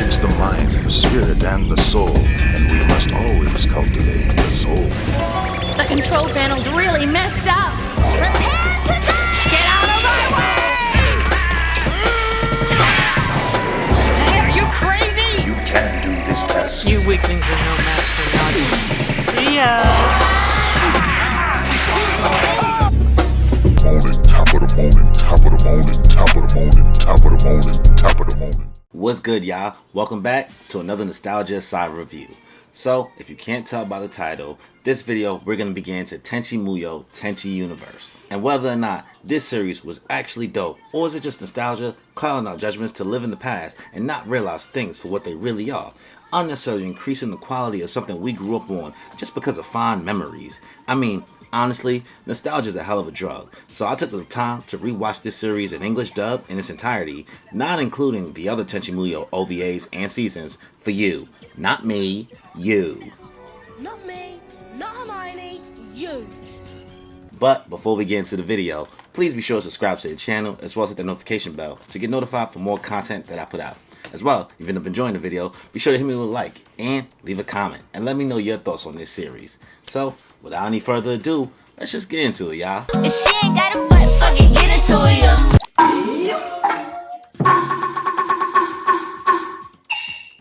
develops the mind, the spirit, and the soul, and we must always cultivate the soul. The control panel's really messed up. Prepare to die! Get out of my way! Hey, are you crazy? You can do this task. You weaklings are no match for Nazi. See ya! Morning, top of the morning, top of the morning, top of the morning, top of the morning, top of the morning. What's good, y'all? Welcome back to another Nostalgia Side Review. So, if you can't tell by the title, this video we're going to begin to Tenchi Muyo, Tenchi Universe. And whether or not this series was actually dope, or is it just nostalgia, clouding our judgments to live in the past and not realize things for what they really are, unnecessarily increasing the quality of something we grew up on just because of fond memories. I mean, honestly, nostalgia is a hell of a drug, so I took the time to rewatch this series in English dub in its entirety, not including the other Tenchi Muyo OVAs and seasons, for you. Not me, you. Not me, not Hermione, you. But before we get into the video, please be sure to subscribe to the channel as well as hit the notification bell to get notified for more content that I put out. As well, if you end up enjoying the video, be sure to hit me with a like and leave a comment and let me know your thoughts on this series. So, without any further ado, let's just get into it, y'all. If she ain't got a butt, fucking get it to her.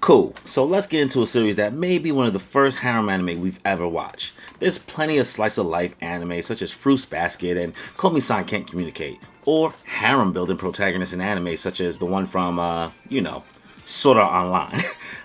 Cool, so let's get into a series that may be one of the first harem anime we've ever watched. There's plenty of slice of life anime such as Fruits Basket and Komi-san Can't Communicate, or harem building protagonists in anime such as the one from, Sword Art Online.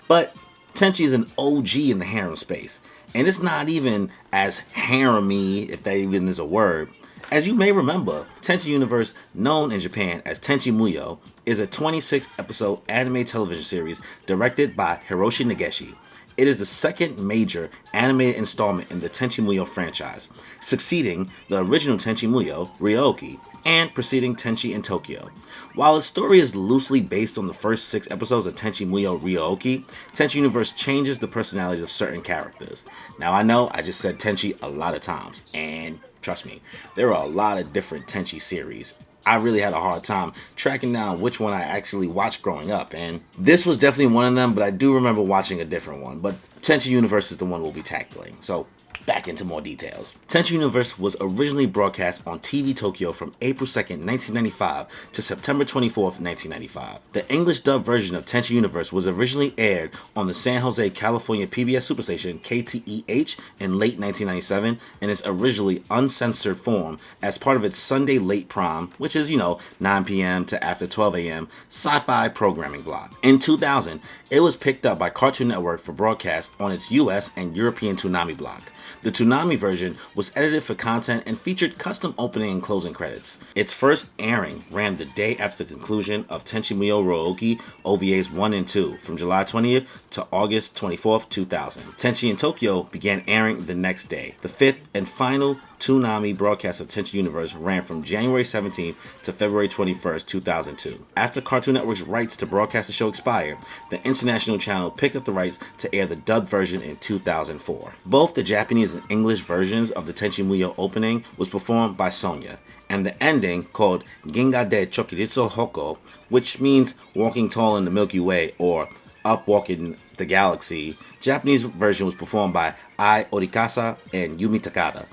But Tenchi is an OG in the harem space, and it's not even as harem-y, if that even is a word. As you may remember, Tenchi Universe, known in Japan as Tenchi Muyo, is a 26-episode anime television series directed by Hiroshi Negishi. It is the second major animated installment in the Tenchi Muyo franchise, succeeding the original Tenchi Muyo, Ryo-Ohki, and preceding Tenchi in Tokyo. While its story is loosely based on the first 6 episodes of Tenchi Muyo Ryo-Ohki, Tenchi Universe changes the personalities of certain characters. Now I know I just said Tenchi a lot of times, and trust me, there are a lot of different Tenchi series. I really had a hard time tracking down which one I actually watched growing up, and this was definitely one of them, but I do remember watching a different one. But Tenchi Universe is the one we'll be tackling, so back into more details. Tenchi Universe was originally broadcast on TV Tokyo from April 2nd, 1995 to September 24th, 1995. The English dub version of Tenchi Universe was originally aired on the San Jose, California PBS superstation KTEH in late 1997 in its originally uncensored form as part of its Sunday late prime, which is, 9 p.m. to after 12 a.m. sci-fi programming block. In 2000, it was picked up by Cartoon Network for broadcast on its US and European Toonami block. The Toonami version was edited for content and featured custom opening and closing credits. Its first airing ran the day after the conclusion of Tenchi Muyo Ryo-Ohki OVAs 1 and 2 from July 20th to August 24th, 2000. Tenchi in Tokyo began airing the next day. The fifth and final Toonami broadcast of Tenchi Universe ran from January 17th to February 21st, 2002. After Cartoon Network's rights to broadcast the show expired, the international channel picked up the rights to air the dubbed version in 2004. Both the Japanese and English versions of the Tenchi Muyo opening was performed by Sonya, and the ending, called Ginga de Chokiritsu Hoko, which means walking tall in the Milky Way or up walking the galaxy, Japanese version was performed by Ai Orikasa and Yumi Takada.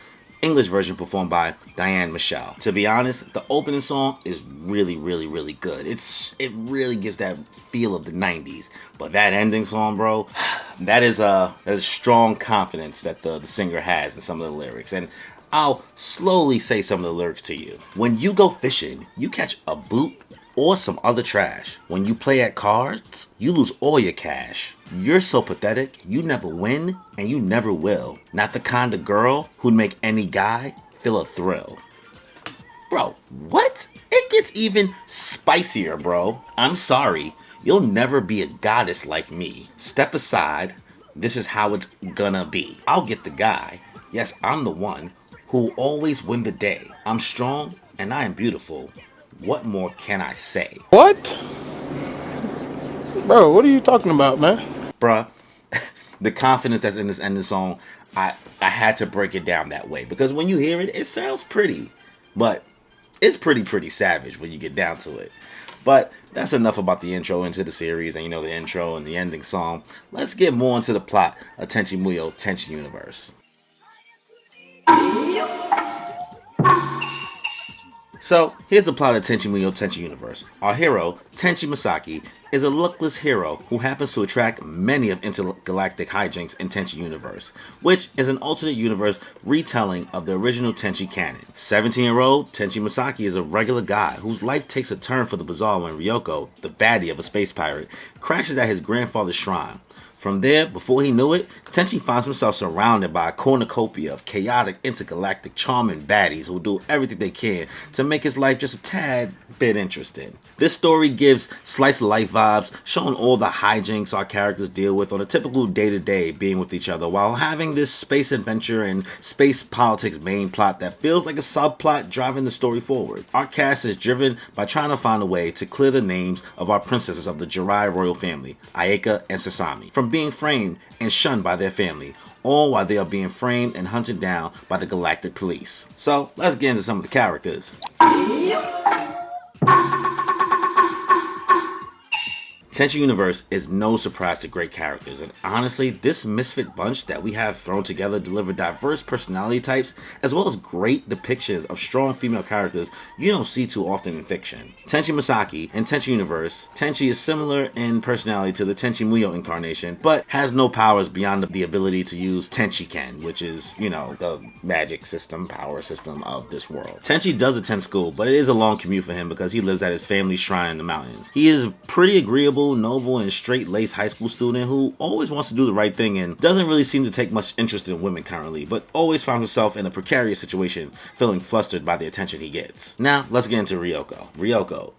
English version performed by Diane Michelle. To be honest, the opening song is really, really, really good. It really gives that feel of the 90s. But that ending song, bro, that is a strong confidence that the singer has in some of the lyrics. And I'll slowly say some of the lyrics to you. When you go fishing, you catch a boot or some other trash. When you play at cards, you lose all your cash. You're so pathetic, you never win, and you never will. Not the kind of girl who'd make any guy feel a thrill. Bro, what? It gets even spicier, bro. I'm sorry, you'll never be a goddess like me. Step aside, this is how it's gonna be. I'll get the guy, yes, I'm the one, who'll always win the day. I'm strong, and I am beautiful. What more can I say? What? Bro, what are you talking about, man? Bruh, the confidence that's in this ending song, I had to break it down that way. Because when you hear it, it sounds pretty. But it's pretty savage when you get down to it. But that's enough about the intro into the series and the intro and the ending song. Let's get more into the plot of Tenchi Muyo, Tenchi Universe. So, here's the plot of Tenchi Muyo, Tenchi Universe. Our hero, Tenchi Masaki, is a luckless hero who happens to attract many of intergalactic hijinks in Tenchi Universe, which is an alternate universe retelling of the original Tenchi canon. 17-year-old Tenchi Masaki is a regular guy whose life takes a turn for the bizarre when Ryoko, the baddie of a space pirate, crashes at his grandfather's shrine. From there, before he knew it, Tenchi finds himself surrounded by a cornucopia of chaotic, intergalactic, charming baddies who do everything they can to make his life just a tad bit interesting. This story gives slice-of-life vibes, showing all the hijinks our characters deal with on a typical day-to-day being with each other, while having this space adventure and space politics main plot that feels like a subplot driving the story forward. Our cast is driven by trying to find a way to clear the names of our princesses of the Jirai royal family, Ayeka and Sasami, from being framed and shunned by their family, all while they are being framed and hunted down by the galactic police. So let's get into some of the characters. Tenchi Universe is no surprise to great characters, and honestly, this misfit bunch that we have thrown together deliver diverse personality types as well as great depictions of strong female characters you don't see too often in fiction. Tenchi Masaki in Tenchi Universe, Tenchi is similar in personality to the Tenchi Muyo incarnation, but has no powers beyond the ability to use Tenchi-ken, which is, the magic system, power system of this world. Tenchi does attend school, but it is a long commute for him because he lives at his family's shrine in the mountains. He is pretty agreeable, noble, and straight-laced high school student who always wants to do the right thing and doesn't really seem to take much interest in women currently, but always finds himself in a precarious situation, feeling flustered by the attention he gets. Now, let's get into Ryoko. Ryoko.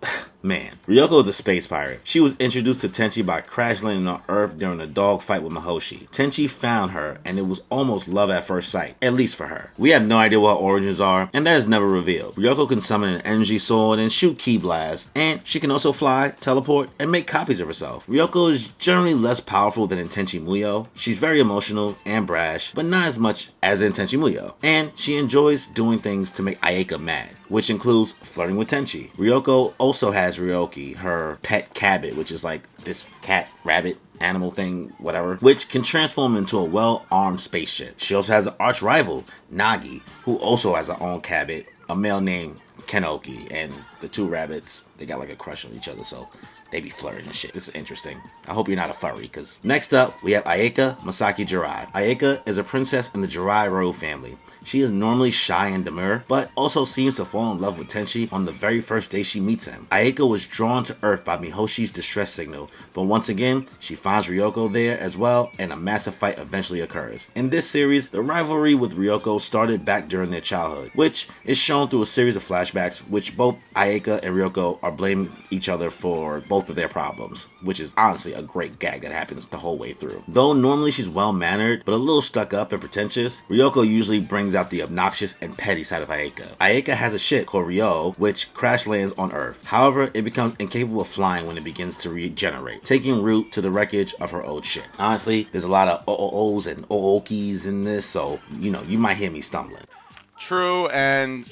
Man, Ryoko is a space pirate. She was introduced to Tenchi by crash landing on Earth during a dog fight with Mihoshi. Tenchi found her, and it was almost love at first sight, at least for her. We have no idea what her origins are, and that is never revealed. Ryoko can summon an energy sword and shoot ki blasts, and she can also fly, teleport, and make copies of herself. Ryoko is generally less powerful than in Tenchi Muyo. She's very emotional and brash, but not as much as in Tenchi Muyo. And she enjoys doing things to make Ayeka mad, which includes flirting with Tenchi. Ryoko also has Ryo-Ohki, her pet cabbit, which is like this cat, rabbit, animal thing, whatever, which can transform into a well-armed spaceship. She also has an arch rival, Nagi, who also has her own cabbit, a male named Ken-Ohki, and the two rabbits, they got like a crush on each other, so they be flirting and shit. It's interesting. I hope you're not a furry, because next up, we have Ayeka Masaki Jirai. Ayeka is a princess in the Jirai royal family. She is normally shy and demure, but also seems to fall in love with Tenchi on the very first day she meets him. Ayeka was drawn to Earth by Mihoshi's distress signal, but once again, she finds Ryoko there as well, and a massive fight eventually occurs. In this series, the rivalry with Ryoko started back during their childhood, which is shown through a series of flashbacks, which both Ayeka and Ryoko are blaming each other for both of their problems, which is honestly a great gag that happens the whole way through. Though normally she's well-mannered, but a little stuck up and pretentious, Ryoko usually brings out the obnoxious and petty side of Ayeka. Ayeka has a ship called Ryo, which crash lands on Earth. However, it becomes incapable of flying when it begins to regenerate, taking root to the wreckage of her old ship. Honestly, there's a lot of OOOs and OOKIs in this, so, you might hear me stumbling. True, and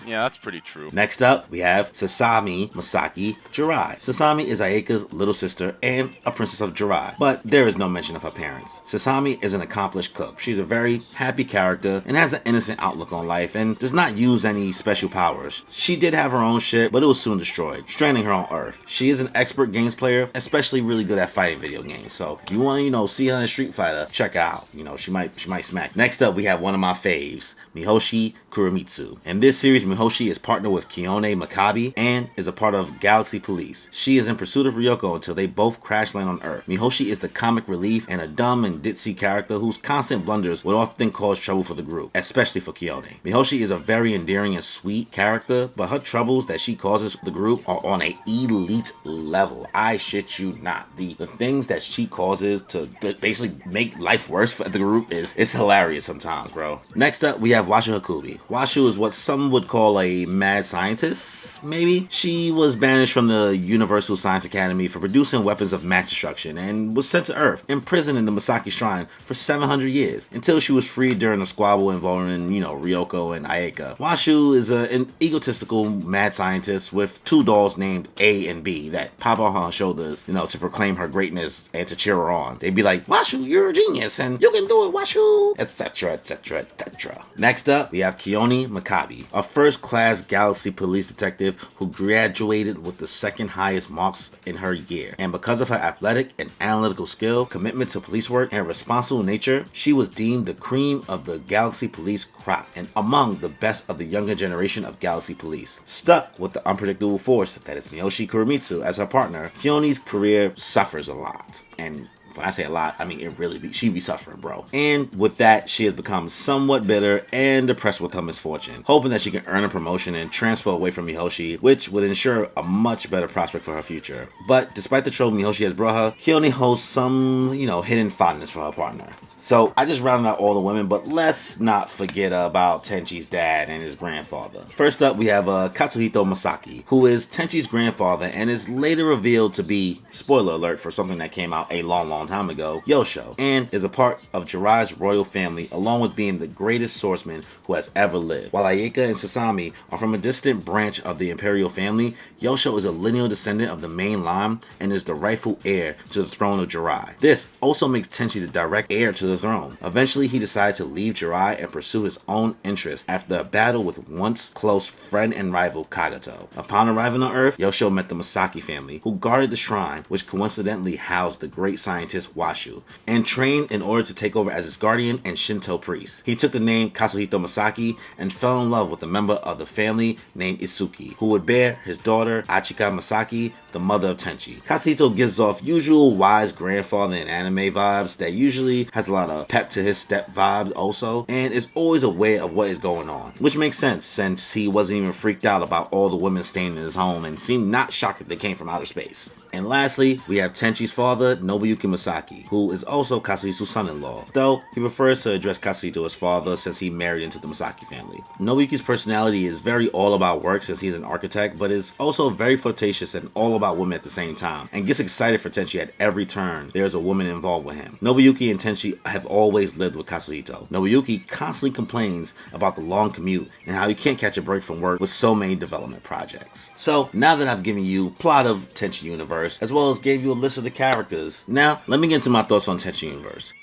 yeah, that's pretty true. Next up, we have Sasami Masaki Jirai. Sasami is Ayeka's little sister and a princess of Jirai, but there is no mention of her parents. Sasami is an accomplished cook. She's a very happy character and has an innocent outlook on life and does not use any special powers. She did have her own ship, but it was soon destroyed, stranding her on Earth. She is an expert games player, especially really good at fighting video games. So if you want to, see her in Street Fighter, check her out. She might smack. Next up, we have one of my faves, Mihoshi Kuromitsu. In this series, Mihoshi is partnered with Kiyone Makabe and is a part of Galaxy Police. She is in pursuit of Ryoko until they both crash land on Earth. Mihoshi is the comic relief and a dumb and ditzy character whose constant blunders would often cause trouble for the group, especially for Kiyone. Mihoshi is a very endearing and sweet character, but her troubles that she causes for the group are on an elite level. I shit you not. The things that she causes to basically make life worse for the group is hilarious sometimes, bro. Next up, we have Washa Hakubi. Washu is what some would call a mad scientist, maybe? She was banished from the Universal Science Academy for producing weapons of mass destruction and was sent to Earth, imprisoned in the Misaki Shrine for 700 years, until she was freed during a squabble involving, Ryoko and Ayeka. Washu is an egotistical mad scientist with two dolls named A and B that pop on her shoulders, to proclaim her greatness and to cheer her on. They'd be like, Washu, you're a genius, and you can do it, Washu, etc, etc, etc. Next up, we have Keone Makabe, a first-class Galaxy police detective who graduated with the second highest marks in her year. And because of her athletic and analytical skill, commitment to police work, and responsible nature, she was deemed the cream of the Galaxy police crop and among the best of the younger generation of Galaxy police. Stuck with the unpredictable force that is Miyoshi Kuromitsu as her partner, Keone's career suffers a lot. And when I say a lot, I mean she be suffering, bro. And with that, she has become somewhat bitter and depressed with her misfortune, hoping that she can earn a promotion and transfer away from Miyoshi, which would ensure a much better prospect for her future. But despite the trouble Miyoshi has brought her, Keone holds some, hidden fondness for her partner. So I just rounded out all the women, but let's not forget about Tenchi's dad and his grandfather. First up, we have Katsuhito Masaki, who is Tenchi's grandfather and is later revealed to be, spoiler alert for something that came out a long time ago, Yosho, and is a part of Jiraiya's royal family, along with being the greatest swordsman who has ever lived. While Ayeka and Sasami are from a distant branch of the imperial family, Yosho is a lineal descendant of the main line and is the rightful heir to the throne of Jiraiya. This also makes Tenchi the direct heir to the throne. Eventually, he decided to leave Jiraiya and pursue his own interests after a battle with once close friend and rival Kagato. Upon arriving on Earth, Yosho met the Masaki family, who guarded the shrine, which coincidentally housed the great scientist Washu, and trained in order to take over as his guardian and Shinto priest. He took the name Katsuhito Masaki and fell in love with a member of the family named Isuki, who would bear his daughter Achika Masaki, the mother of Tenchi. Katsuhito gives off usual wise grandfather and anime vibes that usually has a lot of pep to his step vibes also, and is always aware of what is going on, which makes sense since he wasn't even freaked out about all the women staying in his home and seemed not shocked that they came from outer space. And lastly, we have Tenchi's father, Nobuyuki Masaki, who is also Katsuhito's son-in-law, though he prefers to address Katsuhito as father since he married into the Masaki family. Nobuyuki's personality is very all about work since he's an architect, but is also very flirtatious and all about women at the same time, and gets excited for Tenchi at every turn there's a woman involved with him. Nobuyuki and Tenchi have always lived with Katsuhito. Nobuyuki constantly complains about the long commute and how he can't catch a break from work with so many development projects. So now that I've given you plot of Tenchi Universe, as well as gave you a list of the characters, now let me get into my thoughts on Tenchi Universe.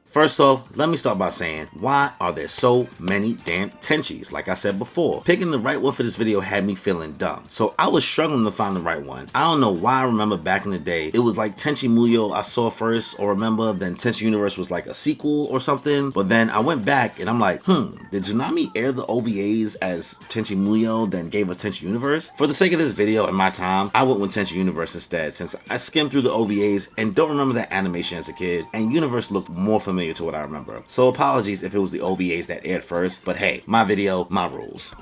First off, let me start by saying, why are there so many damn Tenchis? Like I said before, picking the right one for this video had me feeling dumb. So I was struggling to find the right one. I don't know why I remember back in the day, it was like Tenchi Muyo I saw first, or remember, then Tenchi Universe was like a sequel or something. But then I went back and I'm like, did Toonami air the OVAs as Tenchi Muyo, then gave us Tenchi Universe? For the sake of this video and my time, I went with Tenchi Universe instead, since I skimmed through the OVAs and don't remember that animation as a kid, and Universe looked more familiar to what I remember. So apologies if it was the OVAs that aired first, but hey, my video, my rules.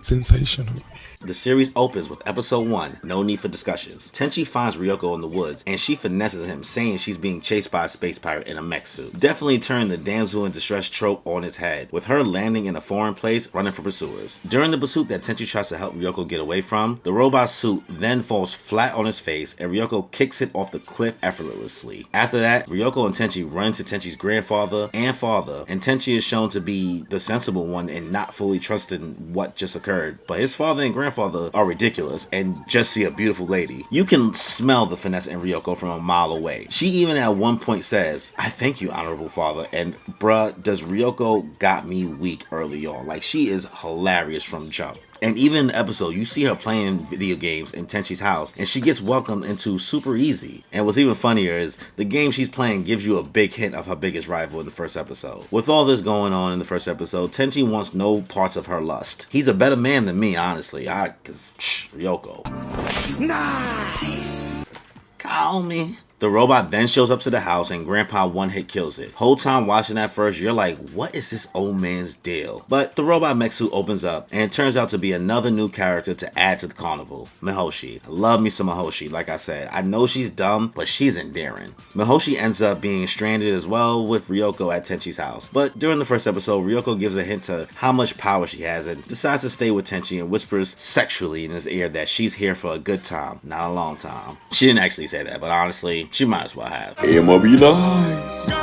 Sensational. The series opens with episode 1, No Need for Discussions. Tenchi finds Ryoko in the woods, and she finesses him, saying she's being chased by a space pirate in a mech suit. Definitely turned the damsel in distress trope on its head, with her landing in a foreign place, running from pursuers. During the pursuit that Tenchi tries to help Ryoko get away from, the robot suit then falls flat on his face, and Ryoko kicks it off the cliff effortlessly. After that, Ryoko and Tenchi run to Tenchi's grandfather and father, and Tenchi is shown to be the sensible one and not fully trusting what just occurred, but his father and grandfather are ridiculous and just see a beautiful lady. You can smell the finesse in Ryoko from a mile away. She even at one point says, "I thank you, honorable father," and bruh, does Ryoko got me weak early on. Like, she is hilarious from jump. And even in the episode, you see her playing video games in Tenchi's house, and she gets welcomed into super easy. And what's even funnier is, the game she's playing gives you a big hint of her biggest rival in the first episode. With all this going on in the first episode, Tenchi wants no parts of her lust. He's a better man than me, honestly. Cause Ryoko. Nice! Call me. The robot then shows up to the house and Grandpa one-hit kills it. Whole time watching that first, you're like, what is this old man's deal? But the robot mech suit opens up and it turns out to be another new character to add to the carnival, Mihoshi. I love me some Mihoshi, like I said. I know she's dumb, but she's endearing. Mihoshi ends up being stranded as well with Ryoko at Tenchi's house. But during the first episode, Ryoko gives a hint to how much power she has and decides to stay with Tenchi and whispers sexually in his ear that she's here for a good time, not a long time. She didn't actually say that, but honestly, she might as well have. I'ma be nice.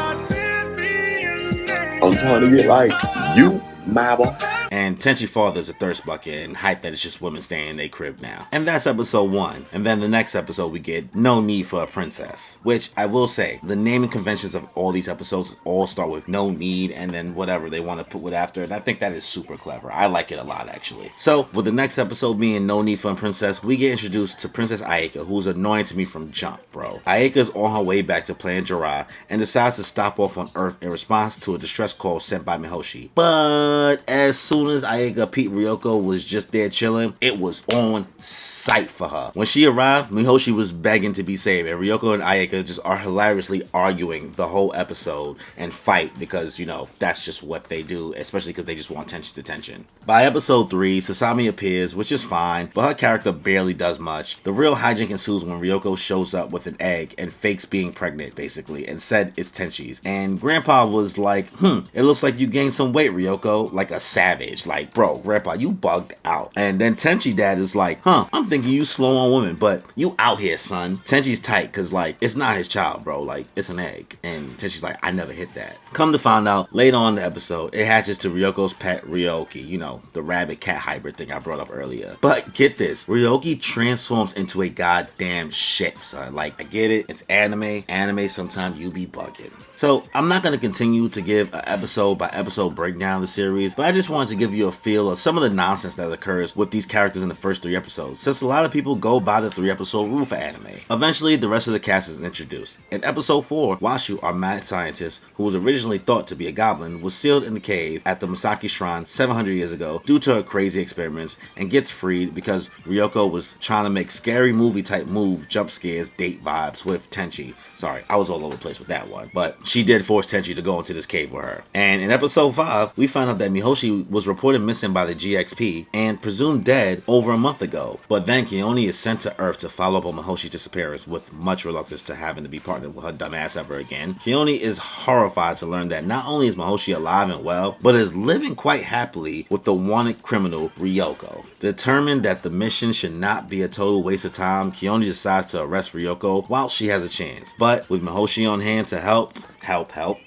I'm trying to get like you, my boy. And Tenchi fathers a thirst bucket and hype that it's just women staying in their crib now. And that's episode 1. And then the next episode we get No Need for a Princess. Which I will say, the naming conventions of all these episodes all start with no need and then whatever they want to put with after. And I think that is super clever. I like it a lot actually. So with the next episode being No Need for a Princess, we get introduced to Princess Ayaka, who's annoying to me from jump, bro. Ayaka's on her way back to Plan Jirai and decides to stop off on Earth in response to a distress call sent by Mihoshi. But as soon as Ayaka peeped Ryoko was just there chilling, it was on sight for her. When she arrived, Mihoshi was begging to be saved, and Ryoko and Ayaka just are hilariously arguing the whole episode and fight because, you know, that's just what they do, especially because they just want Tenchi's attention. By episode 3, Sasami appears, which is fine, but her character barely does much. The real hijink ensues when Ryoko shows up with an egg and fakes being pregnant, basically, and said it's Tenchi's. And Grandpa was like, it looks like you gained some weight, Ryoko, like a savage. Like, bro, Grandpa, you bugged out. And then Tenchi dad is like, I'm thinking you slow on women, but you out here, son. Tenchi's tight, cause like, it's not his child, bro. Like, it's an egg. And Tenchi's like, I never hit that. Come to find out, later on in the episode, it hatches to Ryoko's pet, Ryo-Ohki. You know, the rabbit-cat hybrid thing I brought up earlier. But get this, Ryo-Ohki transforms into a goddamn ship, son. Like, I get it, it's anime. Anime, sometimes you be bugging. So, I'm not going to continue to give an episode-by-episode breakdown of the series, but I just wanted to give you a feel of some of the nonsense that occurs with these characters in the first 3 episodes, since a lot of people go by the 3-episode rule for anime. Eventually, the rest of the cast is introduced. In episode 4, Washu, our mad scientist, who was originally thought to be a goblin, was sealed in the cave at the Masaki Shrine 700 years ago due to her crazy experiments, and gets freed because Ryoko was trying to make scary movie-type jump scares, date vibes with Tenchi. Sorry, I was all over the place with that one, but she did force Tenchi to go into this cave with her. And in episode 5, we find out that Mihoshi was reported missing by the GXP and presumed dead over a month ago. But then Keone is sent to Earth to follow up on Mihoshi's disappearance with much reluctance to having to be partnered with her dumbass ever again. Keone is horrified to learn that not only is Mihoshi alive and well, but is living quite happily with the wanted criminal Ryoko. Determined that the mission should not be a total waste of time, Keone decides to arrest Ryoko while she has a chance. But with Mihoshi on hand to help,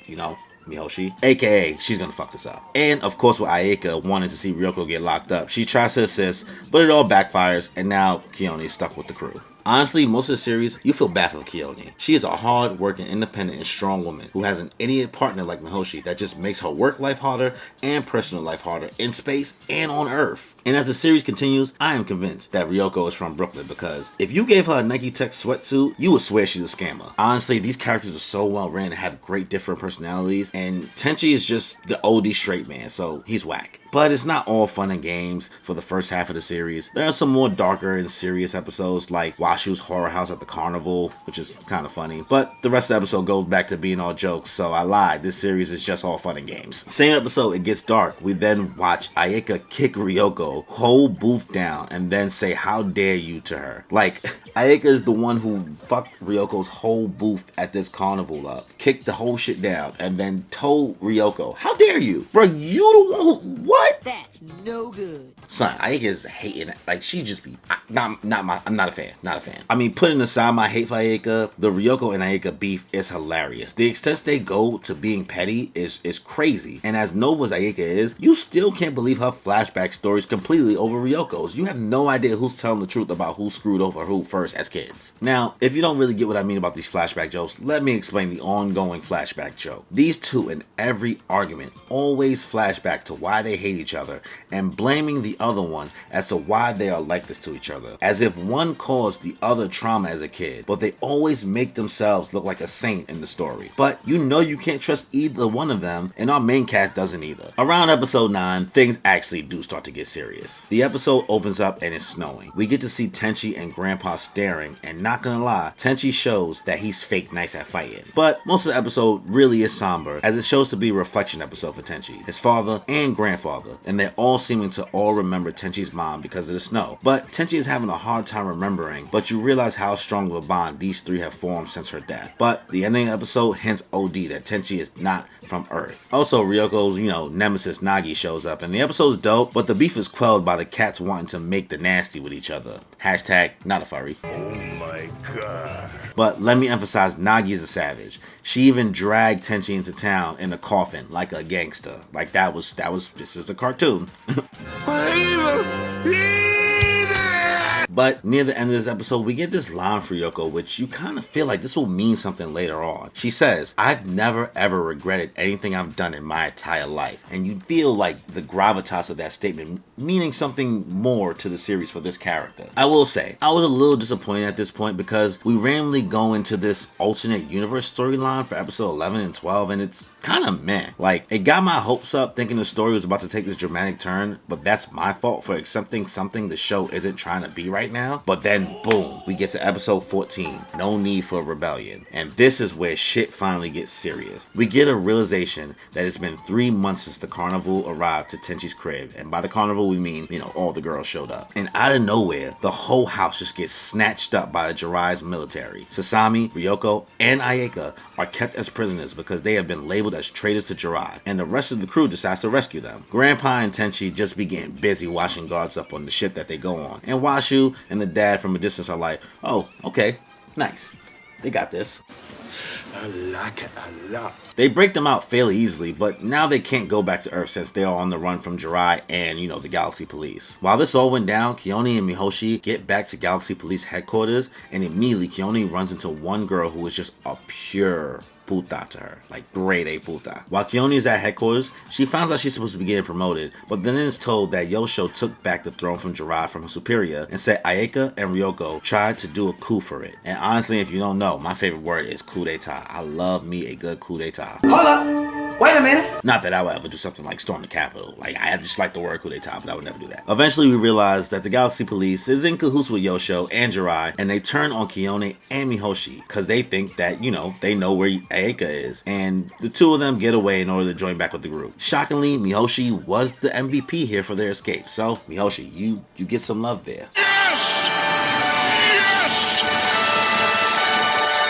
you know, Mihoshi, aka she's gonna fuck this up. And of course with Ayaka wanting to see Ryoko get locked up, she tries to assist, but it all backfires and now Keone is stuck with the crew. Honestly, most of the series, you feel bad for Keone. She is a hard-working, independent, and strong woman who has an idiot partner like Mihoshi that just makes her work life harder and personal life harder in space and on Earth. And as the series continues, I am convinced that Ryoko is from Brooklyn because if you gave her a Nike Tech sweatsuit, you would swear she's a scammer. Honestly, these characters are so well written and have great different personalities, and Tenchi is just the OD straight man, so he's whack. But it's not all fun and games for the first half of the series. There are some more darker and serious episodes like Washu's horror house at the carnival, which is kind of funny. But the rest of the episode goes back to being all jokes, so I lied. This series is just all fun and games. Same episode, it gets dark. We then watch Ayaka kick Ryoko whole booth down and then say, "How dare you" to her. Like, Ayaka is the one who fucked Ryoko's whole booth at this carnival up, kicked the whole shit down, and then told Ryoko, "How dare you? Bro, you the one who, what? That's no good." Son, Ayaka is hating it. Like, she just be, I'm not a fan. I mean, putting aside my hate for Ayaka, the Ryoko and Ayaka beef is hilarious. The extent they go to being petty is crazy. And as noble as Ayaka is, you still can't believe her flashback stories completely over Ryoko's. You have no idea who's telling the truth about who screwed over who first as kids. Now, if you don't really get what I mean about these flashback jokes, let me explain the ongoing flashback joke. These two in every argument always flash back to why they hate hate each other and blaming the other one as to why they are like this to each other, as if one caused the other trauma as a kid, but they always make themselves look like a saint in the story. But you know you can't trust either one of them, and our main cast doesn't either. Around episode 9, things actually do start to get serious. The episode opens up and it's snowing. We get to see Tenchi and Grandpa staring, and not gonna lie, Tenchi shows that he's fake nice at fighting. But most of the episode really is somber, as it shows to be a reflection episode for Tenchi, his father and grandfather, and they're all seeming to all remember Tenchi's mom because of the snow. But Tenchi is having a hard time remembering, but you realize how strong of a bond these three have formed since her death. But the ending of the episode hints OD that Tenchi is not from Earth. Also, Ryoko's, nemesis Nagi shows up, and the episode's dope, but the beef is quelled by the cats wanting to make the nasty with each other. Hashtag not a furry. Oh my god. But let me emphasize, Nagi is a savage. She even dragged Tenchi into town in a coffin like a gangster. Like this is a cartoon. But near the end of this episode, we get this line for Ryoko, which you kind of feel like this will mean something later on. She says, "I've never ever regretted anything I've done in my entire life." And you feel like the gravitas of that statement meaning something more to the series for this character. I will say, I was a little disappointed at this point because we randomly go into this alternate universe storyline for episode 11 and 12, and it's kind of meh. Like, it got my hopes up thinking the story was about to take this dramatic turn, but that's my fault for accepting something the show isn't trying to be right now. But then, boom, we get to episode 14, No Need for Rebellion. And this is where shit finally gets serious. We get a realization that it's been 3 months since the carnival arrived to Tenchi's crib. And by the carnival, we mean, all the girls showed up. And out of nowhere, the whole house just gets snatched up by the Jiraiya's military. Sasami, Ryoko, and Ayeka are kept as prisoners because they have been labeled as traitors to Jiraiya, and the rest of the crew decides to rescue them. Grandpa and Tenchi just be getting busy washing guards up on the shit that they go on, and Washu and the dad from a distance are like, "Oh, okay, nice, they got this." I like it a lot. They break them out fairly easily, but now they can't go back to Earth since they are on the run from Jiraiya and, the Galaxy Police. While this all went down, Keone and Mihoshi get back to Galaxy Police headquarters, and immediately Keone runs into one girl who is just a pure puta to her, like grade A puta. While Keone is at headquarters, she finds out she's supposed to be getting promoted, but then is told that Yosho took back the throne from Jiraiya from her superior and said Ayeka and Ryoko tried to do a coup for it. And honestly, if you don't know, my favorite word is coup d'etat. I love me a good coup d'etat. Hold up! Wait a minute! Not that I would ever do something like storm the Capitol. Like, I just like the word coup d'etat, but I would never do that. Eventually, we realize that the Galaxy Police is in cahoots with Yosho and Jiraiya, and they turn on Keone and Mihoshi because they think that, they know where Ayeka is. And the two of them get away in order to join back with the group. Shockingly, Mihoshi was the MVP here for their escape. So, Mihoshi, you get some love there. Yes! Yes!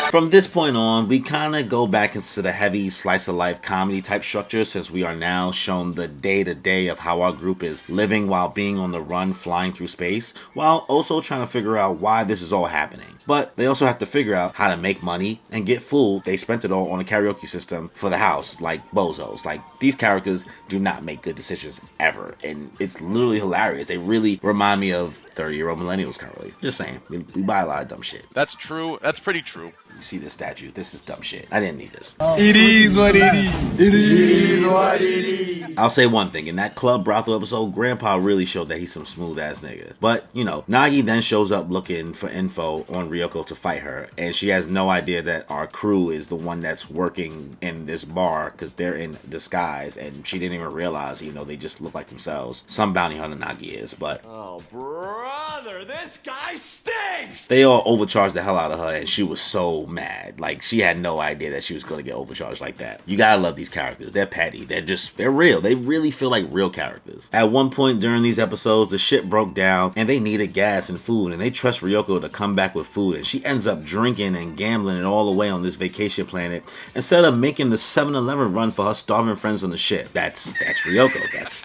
From this point on, we kind of go back into the heavy slice of life comedy type structure since we are now shown the day-to-day of how our group is living while being on the run flying through space, while also trying to figure out why this is all happening. But they also have to figure out how to make money and get food. They spent it all on a karaoke system for the house, like bozos. Like, these characters do not make good decisions ever, and it's literally hilarious. They really remind me of 30-year-old millennials currently. Just saying, we buy a lot of dumb shit. That's true. That's pretty true. You see this statue? This is dumb shit. I didn't need this. It is what it is. It is what it is. I'll say one thing. In that club brothel episode, Grandpa really showed that he's some smooth ass nigga. But, Nagi then shows up looking for info on Ryoko to fight her, and she has no idea that our crew is the one that's working in this bar because they're in disguise, and she didn't even realize, they just look like themselves. Some bounty hunter Nagi is, but... Oh, brother, this guy stinks! They all overcharged the hell out of her, and she was so mad. Like, she had no idea that she was going to get overcharged like that. You gotta love these characters. They're petty. They're real. They really feel like real characters. At one point during these episodes, the ship broke down, and they needed gas and food, and they trust Ryoko to come back with food, and she ends up drinking and gambling it all away on this vacation planet instead of making the 7-Eleven run for her starving friends on the ship. That's Ryoko.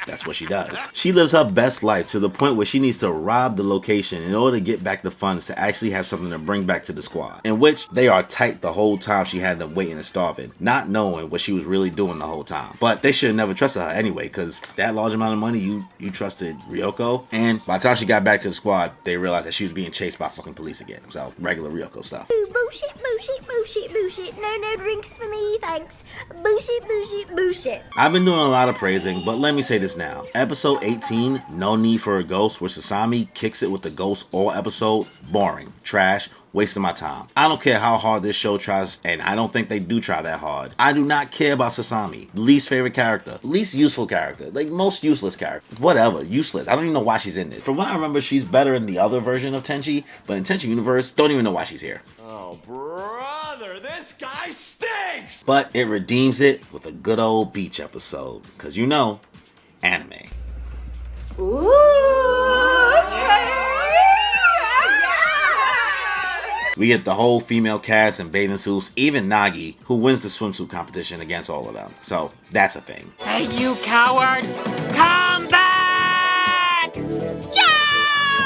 That's what she does. She lives her best life to the point where she needs to rob the location in order to get back the funds to actually have something to bring back to the squad, in which they are are tight the whole time she had them waiting and starving, not knowing what she was really doing the whole time. But they should have never trusted her anyway, because that large amount of money, you trusted Ryoko. And by the time she got back to the squad, they realized that she was being chased by fucking police again. So regular Ryoko stuff. Bullshit, bullshit, bullshit, bullshit. No drinks for me, thanks. Bullshit, bullshit, bullshit. I've been doing a lot of praising, but let me say this now. Episode 18, No Need for a Ghost, where Sasami kicks it with the ghost all episode, boring, trash, wasting my time. I don't care how hard this show tries, and I don't think they do try that hard. I do not care about Sasami. Least favorite character. Least useful character. Like, most useless character. Whatever. Useless. I don't even know why she's in this. From what I remember, she's better in the other version of Tenchi, but in Tenchi Universe, don't even know why she's here. Oh, brother, this guy stinks! But it redeems it with a good old beach episode. Because you know, anime. We get the whole female cast in bathing suits, even Nagi, who wins the swimsuit competition against all of them. So, that's a thing. Hey, you coward! Come back!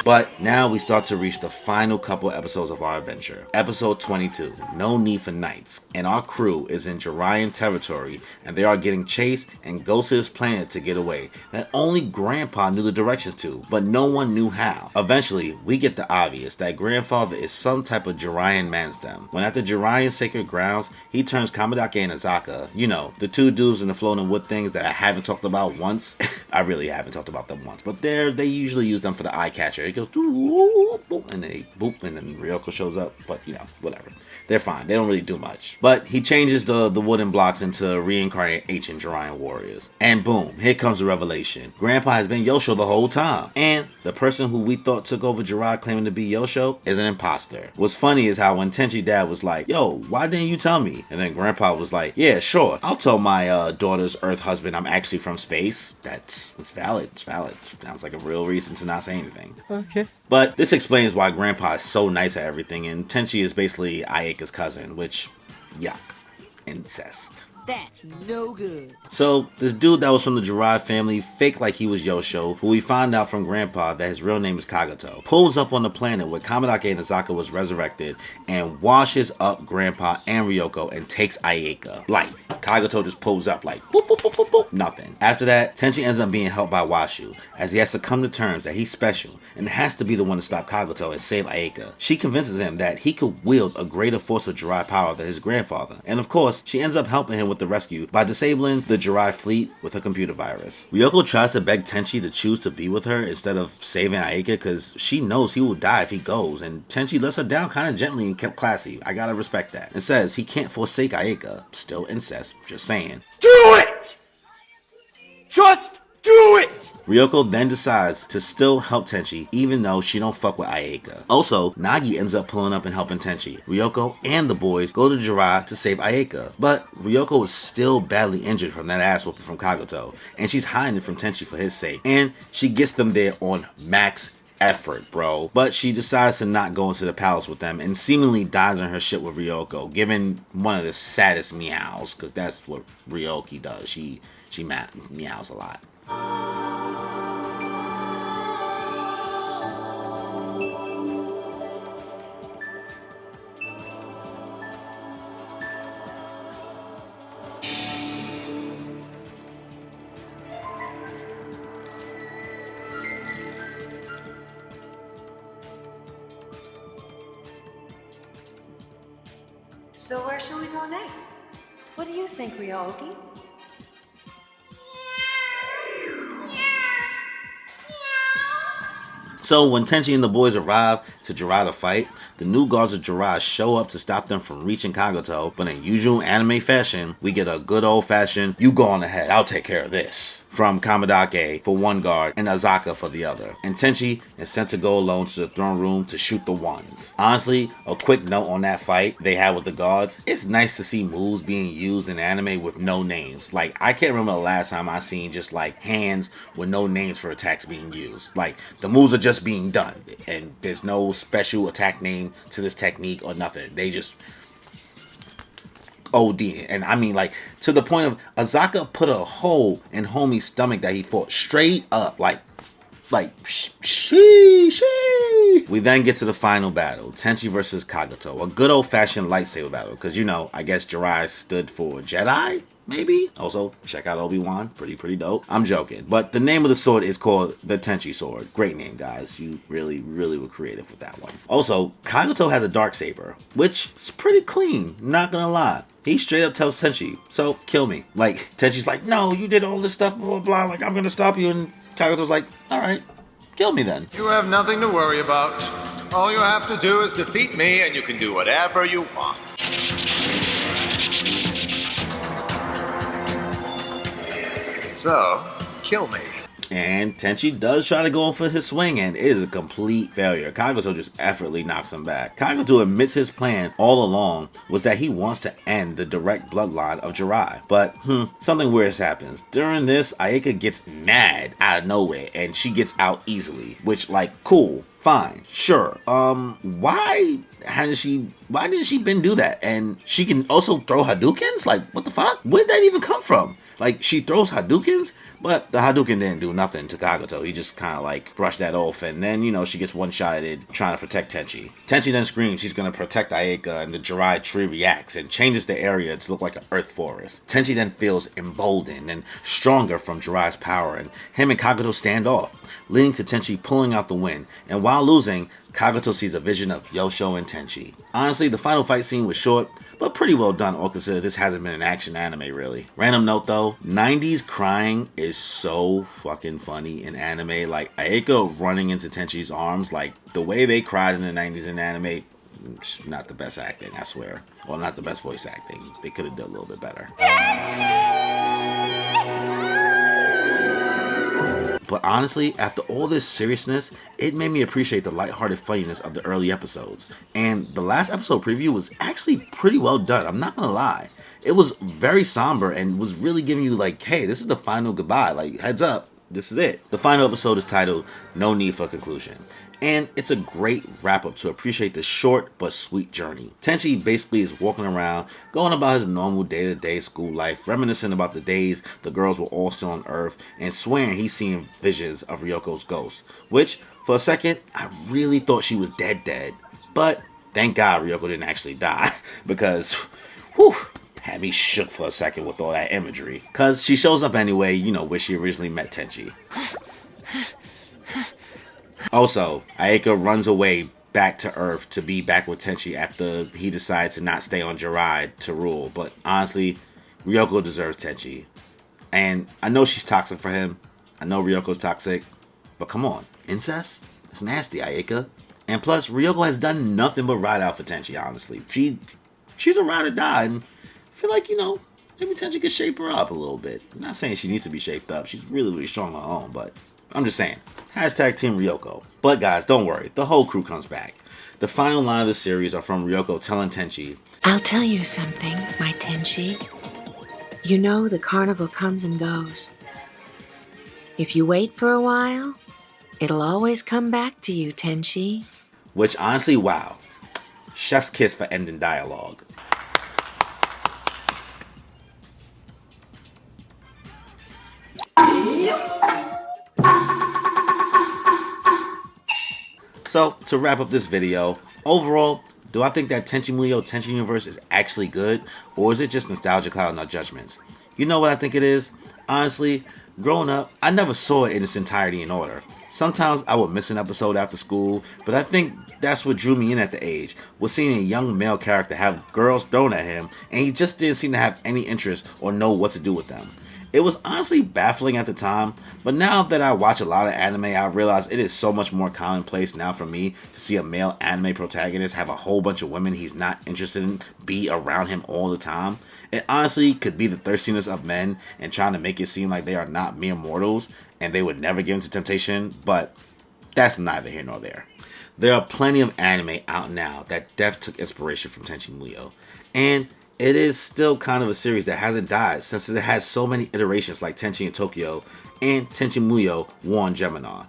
But now we start to reach the final couple episodes of our adventure. Episode 22, No Need for Nights. And our crew is in Jiraiyan territory, and they are getting chased and go to this planet to get away that only Grandpa knew the directions to, but no one knew how. Eventually, we get the obvious that Grandfather is some type of Jiraiyan manstem. When at the Jiraiyan sacred grounds, he turns Kamadake and Azaka, you know, the two dudes in the floating wood things that I haven't talked about once. I really haven't talked about them once, but they usually use them for the eye catcher. It goes boop, and then they boop, and then Ryoko shows up. But you know, whatever. They're fine. They don't really do much. But he changes the wooden blocks into reincarnated ancient Jiraiyan warriors. And boom, here comes the revelation. Grandpa has been Yosho the whole time. And the person who we thought took over Jiraiya claiming to be Yosho is an imposter. What's funny is how when Tenchi dad was like, yo, why didn't you tell me? And then Grandpa was like, yeah, sure. I'll tell my daughter's Earth husband I'm actually from space. It's valid. It's valid. Sounds like a real reason to not say anything. Okay. But this explains why Grandpa is so nice at everything, and Tenchi is basically Ayeka's cousin, which, yuck, incest. That's no good. So, this dude that was from the Jiraiya family faked like he was Yosho, who we find out from Grandpa that his real name is Kagato, pulls up on the planet where Kamadake and Azaka was resurrected and washes up Grandpa and Ryoko and takes Ayeka. Like, Kagato just pulls up like, boop, boop, boop, boop, boop, nothing. After that, Tenchi ends up being helped by Washu, as he has to come to terms that he's special and has to be the one to stop Kagato and save Ayeka. She convinces him that he could wield a greater force of Jiraiya power than his grandfather, and of course, she ends up helping him with the rescue by disabling the Jiraiya fleet with a computer virus. Ryoko tries to beg Tenchi to choose to be with her instead of saving Ayeka because she knows he will die if he goes, and Tenchi lets her down kind of gently and kept classy. I gotta respect that. And says he can't forsake Ayeka. Still incest, just saying. Do it! Just do it! Ryoko then decides to still help Tenchi, even though she don't fuck with Ayeka. Also, Nagi ends up pulling up and helping Tenchi. Ryoko and the boys go to Jiraiya to save Ayeka, but Ryoko is still badly injured from that ass whooping from Kagato, and she's hiding it from Tenchi for his sake, and she gets them there on max effort, bro. But she decides to not go into the palace with them and seemingly dies on her shit with Ryoko, giving one of the saddest meows, because that's what Ryo-Ohki does. She meows a lot. So where shall we go next? What do you think, Ryo-Ohki? So when Tenchi and the boys arrive to Jiraiya to fight, the new guards of Jiraiya show up to stop them from reaching Kagato, but in usual anime fashion, we get a good old fashioned, you go on ahead, I'll take care of this, from Kamadake for one guard and Azaka for the other. And Tenchi is sent to go alone to the throne room to shoot the ones. Honestly, a quick note on that fight they had with the guards, it's nice to see moves being used in anime with no names. Like, I can't remember the last time I seen just like hands with no names for attacks being used. Like, the moves are just being done and there's no special attack name to this technique or nothing. They just OD. And I mean, like, to the point of Azaka put a hole in homie's stomach that he fought straight up, like she. We then get to the final battle, Tenchi versus Kagato, a good old-fashioned lightsaber battle, because, you know, I guess Jirai stood for Jedi? Maybe? Also, check out Obi-Wan. Pretty dope. I'm joking. But the name of the sword is called the Tenchi sword. Great name, guys. You really were creative with that one. Also, Kagato has a dark saber, which is pretty clean, not gonna lie. He straight up tells Tenchi, so kill me. Like, Tenchi's like, no, you did all this stuff, blah, blah, blah. Like, I'm gonna stop you. And Kagato's like, alright, kill me then. You have nothing to worry about. All you have to do is defeat me and you can do whatever you want. So, kill me. And Tenchi does try to go in for his swing, and it is a complete failure. Kagato just effortlessly knocks him back. Kagato admits his plan all along was that he wants to end the direct bloodline of Jirai. But, something weird happens. During this, Ayaka gets mad out of nowhere, and she gets out easily. Which, like, cool. Fine, sure. Why didn't she been do that? And she can also throw Hadoukens? Like, what the fuck? Where'd that even come from? Like, she throws Hadoukens, but the Hadouken didn't do nothing to Kagato. He just kind of, like, brushed that off, and then, you know, she gets one-shotted trying to protect Tenchi. Tenchi then screams she's gonna protect Ayaka, and the Jirai tree reacts and changes the area to look like an earth forest. Tenchi then feels emboldened and stronger from Jirai's power, and him and Kagato stand off, leading to Tenchi pulling out the win, and while losing, Kagato sees a vision of Yosho and Tenchi. Honestly, the final fight scene was short, but pretty well done, all considered this hasn't been an action anime, really. Random note though, 90s crying is so fucking funny in anime. Like, Ayaka running into Tenchi's arms, like, the way they cried in the 90s in anime, not the best acting, I swear. Well, not the best voice acting. They could have done a little bit better. But honestly, after all this seriousness, it made me appreciate the lighthearted funniness of the early episodes. And the last episode preview was actually pretty well done, I'm not gonna lie. It was very somber and was really giving you like, hey, this is the final goodbye, like heads up, this is it. The final episode is titled No Need for Conclusion. And it's a great wrap up to appreciate the short but sweet journey. Tenchi basically is walking around, going about his normal day-to-day school life, reminiscing about the days the girls were all still on Earth, and swearing he's seeing visions of Ryoko's ghost. Which, for a second, I really thought she was dead. But thank God Ryoko didn't actually die, because, whew, had me shook for a second with all that imagery. Cause she shows up anyway, you know, where she originally met Tenchi. Also, Ayaka runs away back to Earth to be back with Tenchi after he decides to not stay on Jirai to rule. But honestly, Ryoko deserves Tenchi. And I know she's toxic for him. I know Ryoko's toxic. But come on, incest? That's nasty, Ayaka. And plus, Ryoko has done nothing but ride out for Tenchi, honestly. She's a ride or die. And I feel like, you know, maybe Tenchi could shape her up a little bit. I'm not saying she needs to be shaped up. She's really strong on her own, but I'm just saying. Hashtag Team Ryoko. But guys, don't worry. The whole crew comes back. The final line of the series are from Ryoko telling Tenchi, I'll tell you something, my Tenchi. You know the carnival comes and goes. If you wait for a while, it'll always come back to you, Tenchi. Which honestly, wow. Chef's kiss for ending dialogue. So, to wrap up this video, overall, do I think that Tenchi Muyo Tenchi Universe is actually good, or is it just nostalgia clouding our judgments? You know what I think it is? Honestly, growing up, I never saw it in its entirety in order. Sometimes I would miss an episode after school, but I think that's what drew me in at the age, was seeing a young male character have girls thrown at him, and he just didn't seem to have any interest or know what to do with them. It was honestly baffling at the time, but now that I watch a lot of anime, I realize it is so much more commonplace now for me to see a male anime protagonist have a whole bunch of women he's not interested in be around him all the time. It honestly could be the thirstiness of men and trying to make it seem like they are not mere mortals and they would never give into temptation, but that's neither here nor there. There are plenty of anime out now that def took inspiration from Tenchi Muyo, and it is still kind of a series that hasn't died since it has so many iterations like Tenchi in Tokyo and Tenchi Muyo War on Gemini.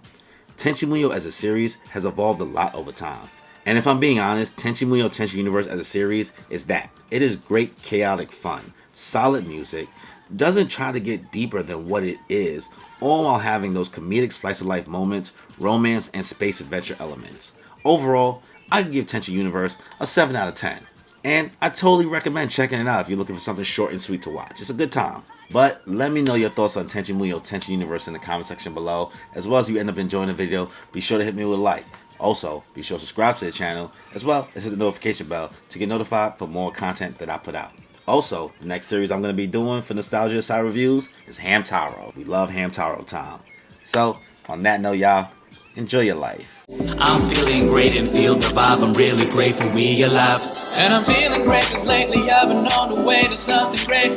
Tenchi Muyo as a series has evolved a lot over time. And if I'm being honest, Tenchi Muyo Tenchi Universe as a series is that. It is great chaotic fun, solid music, doesn't try to get deeper than what it is, all while having those comedic slice of life moments, romance, and space adventure elements. Overall, I can give Tenchi Universe a 7 out of 10. And I totally recommend checking it out if you're looking for something short and sweet to watch. It's a good time. But let me know your thoughts on Tenchi Muyo, Tenchi Universe in the comment section below. As well as you end up enjoying the video, be sure to hit me with a like. Also, be sure to subscribe to the channel, as well as hit the notification bell to get notified for more content that I put out. Also, the next series I'm going to be doing for Nostalgia Side Reviews is Hamtaro. We love Hamtaro time. So, on that note, y'all, enjoy your life. I'm feeling great and feel the vibe. I'm really grateful we alive. And I'm feeling great cause lately I've been on the way to something great.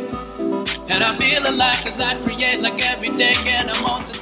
And I feel alive cause I create like every day and I'm on to